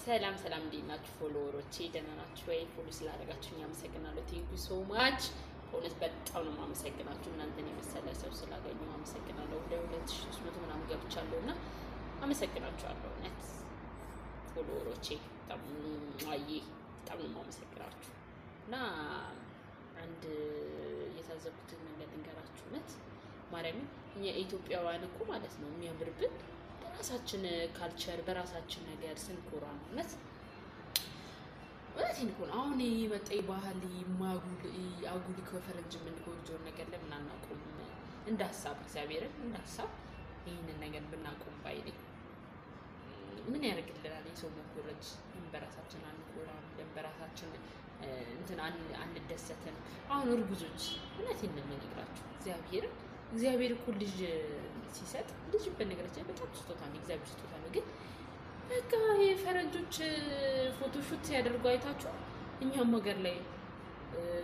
ሰላም እንዴት ናችሁ ፎሎወሮቼ? ደህና ናችሁ ወይ? ፎሎ ስላደረጋችሁኝ አመሰግናለሁ። ቴንክ ዩ ሶ ማች። በእውነት በጣም ነው የማመሰግናችሁ። እናንተን የመሰለ ሰው ስላገኘሁ አመሰግናለሁ። ወደ 2300 ምናምን ገብቻለሁና አመሰግናችኋለሁ። እውነት ፎሎወሮቼ በጣም ነው የማመሰግናችሁ። እና አንድ የታዘብኩትን ነገር ልንገራችሁ። እውነት ማርያምን እኛ ኢትዮጵያውያን እኮ ማለት ነው የሚያምርብን በራሳችን ካልቸር በራሳችን ነገር ስንኮራ ነው። እውነቴን እኮ ነው። አሁን የመጣ ባህል አጉል ከፈረንጅ የምንጎጆውን ነገር ለምን አናቆም? እንደ ሀሳብ እግዚአብሔርን እንደ ሀሳብ ይህንን ነገር ብናቆም ባይ ነኝ። ምን ያደርግልናል የሰው መኮረጅ? በራሳችን አንኮራም፣ በራሳችን እንትን አንደሰትም። አሁን እርጉዞች እውነቴን ነው የምነግራችሁ እግዚአብሔር እኮ ልጅ ሲሰጥ ልጅ በነገራችን በጣም ስጦታ ነው፣ እግዚአብሔር ስጦታ ነው። ግን በቃ የፈረንጆች ፎቶሹት ሲያደርጉ አይታችሁ እኛም ሀገር ላይ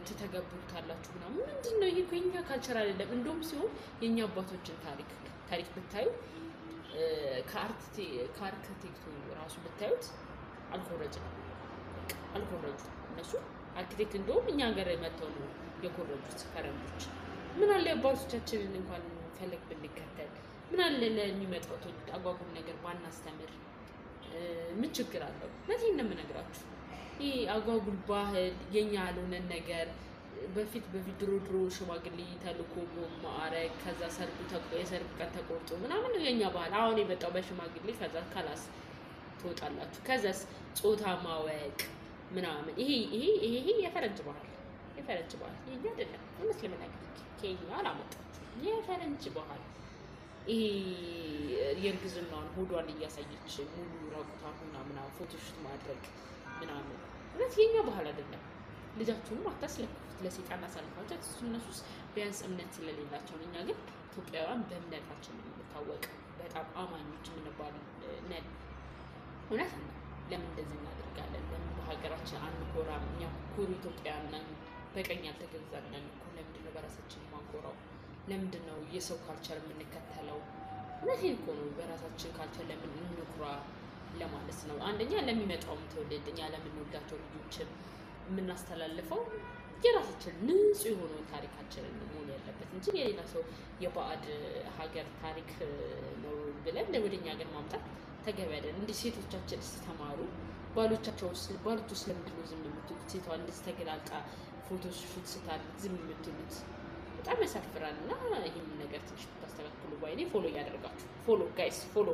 ትተገብሩታላችሁ ምናምን። ምንድን ነው ይሄ? እኮ የኛ ካልቸር አይደለም። እንደውም ሲሆን የኛ አባቶችን ታሪክ ብታዩ ከአርክቴክቱ ራሱ ብታዩት አልኮረጁ እነሱ አርክቴክት እንደውም እኛ ሀገር መጥተው ነው የኮረጁት ፈረንጆች። ምን አለ አባቶቻችንን እንኳን ፈለግ ብንከተል፣ ምን አለ ለሚመጣው ትውልድ አጓጉል ነገር ባናስተምር ምን ችግር አለው? ለዚህ ነው የምነግራችሁ። ይሄ አጓጉል ባህል የኛ ያልሆነን ነገር በፊት ድሮ ሽማግሌ ተልኮ ማዕረግ፣ ከዛ የሰርግ ቀን ተቆርጦ ምናምን የኛ ባህል። አሁን የመጣው በሽማግሌ ከዛ ካላስ ትወጣላችሁ፣ ከዛስ ጾታ ማወቅ ምናምን። ይሄ የፈረንጅ ባህል የኛ አይደለም። እውነት ለመናገር ኬንያ አላመጣችም። የፈረንጅ ባህል ይሄ የእርግዝናዋን ሆዷን እያሳየች ሙሉ ራቁታ ሆና ምናምን ፎቶሹት ማድረግ ምናምን እውነት የኛ ባህል አይደለም። ልጃችሁንም አታስለክፉት፣ ለሴጣን አሳልፋችሁ። እነሱስ ቢያንስ እምነት ስለሌላቸው። እኛ ግን ኢትዮጵያውያን በእምነታችን የምንታወቅ በጣም አማኞች የምንባል ነን። እውነት ነው። ለምን እንደዚህ እናደርጋለን? ለምን በሀገራችን አንኮራም? እኛ ኩሩ ኢትዮጵያውያን ነን። በቀኝ ያልተገዛን ነን እኮ። ለምንድን ነው በራሳችን የማንኮራው? ለምንድን ነው የሰው ካልቸር የምንከተለው? እውነቴን እኮ ነው። በራሳችን ካልቸር ለምን እንኩራ ለማለት ነው። አንደኛ ለሚመጣውም ትውልድ እኛ ለምንወዳቸው ልጆችም የምናስተላልፈው የራሳችን ንጹህ የሆነውን ታሪካችንን መሆን ያለበት እንጂ የሌላ ሰው የባዕድ ሀገር ታሪክ ነው ብለን ወደኛ ሀገር ማምጣት ተገቢ አይደለም። እንዲህ ሴቶቻችን ስተማሩ ባሎች ስለምንድን ነው ዝም የምትሉት? ሴቷ እንደዚህ ተገላልጣ ፎቶ ሹት ስታደርግ ዝም የምትሉት በጣም ያሳፍራል። እና ይህን ነገር ትንሽ ብታስተካክሉ ባይኔ። ፎሎ እያደረጋችሁ ፎሎ ጋይስ ፎሎ